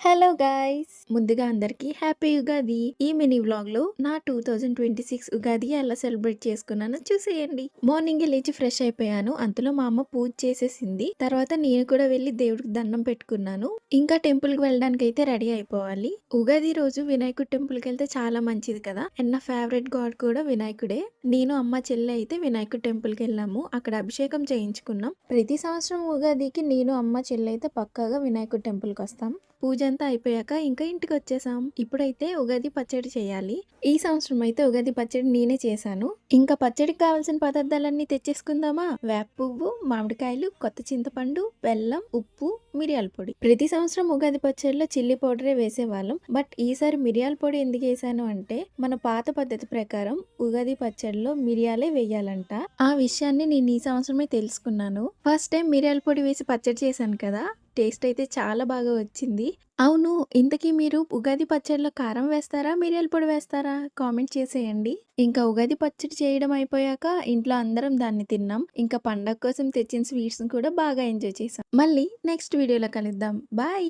Hello guys! ముందుగా అందరికీ happy Ugadi. ఈ మినీ వ్లాగ్‌లో నా 2026 ఉగాది ఎలా సెలబ్రేట్ చేసుకున్నానో చూసేయండి. మార్నింగే లేచి ఫ్రెష్ అయిపోయాను. అంతలో మా అమ్మ పూజ చేసేసింది. తర్వాత నేను కూడా వెళ్లి దేవుడికి దండం పెట్టుకున్నాను. ఇంకా టెంపుల్‌కి వెళ్ళడానికైతే రెడీ అయిపోవాలి. ఉగాది రోజు వినాయకుడి టెంపుల్‌కెళ్తే చాలా మంచిది కదా! అండ్ నా ఫేవరెట్ గాడ్ కూడా వినాయకుడే. నేను, అమ్మ, చెల్లి అయితే వినాయకుడి టెంపుల్‌కెళ్ళాము. అక్కడ అభిషేకం చేయించుకున్నాం. ప్రతి సంవత్సరం ఉగాదికి నేను, అమ్మ, చెల్లి అయితే పక్కాగా వినాయకుడి టెంపుల్‌కొస్తాం. పూజంతా అయిపోయాక ఇంకా ఇంటికొచ్చేసాం. ఇప్పుడైతే ఉగాది పచ్చడి చేయాలి. ఈ సంవత్సరం అయితే ఉగాది పచ్చడి నేనే చేశాను. ఇంకా పచ్చడికి కావాల్సిన పదార్థాలన్నీ తెచ్చేసుకుందామా? వేప పువ్వు, మామిడికాయలు, కొత్త చింతపండు, బెల్లం, ఉప్పు, మిరియాల పొడి. ప్రతి సంవత్సరం ఉగాది పచ్చడిలో చిల్లీ పౌడరే వేసేవాళ్ళం. బట్ ఈసారి మిరియాల పొడి ఎందుకు వేసాను అంటే మన పాత పద్ధతి ప్రకారం ఉగాది పచ్చడిలో మిరియాలే వేయాలంట. ఆ విషయాన్ని నేను ఈ సంవత్సరమే తెలుసుకున్నాను. ఫస్ట్ టైం మిరియాల పొడి వేసి పచ్చడి చేశాను కదా! టేస్ట్ అయితే చాలా బాగా వచ్చింది. అవును. ఇంతకీ మీరు ఉగాది పచ్చడిలో కారం వేస్తారా? మిరియాల పొడి వేస్తారా? కామెంట్ చేసేయండి. ఇంకా ఉగాది పచ్చడి చేయడం అయిపోయాక ఇంట్లో అందరం దాన్ని తిన్నాం. ఇంకా పండగ కోసం తెచ్చిన స్వీట్స్‌ని కూడా బాగా ఎంజాయ్ చేసాం. మళ్ళీ నెక్స్ట్ వీడియోలో కలుద్దాం. బాయ్.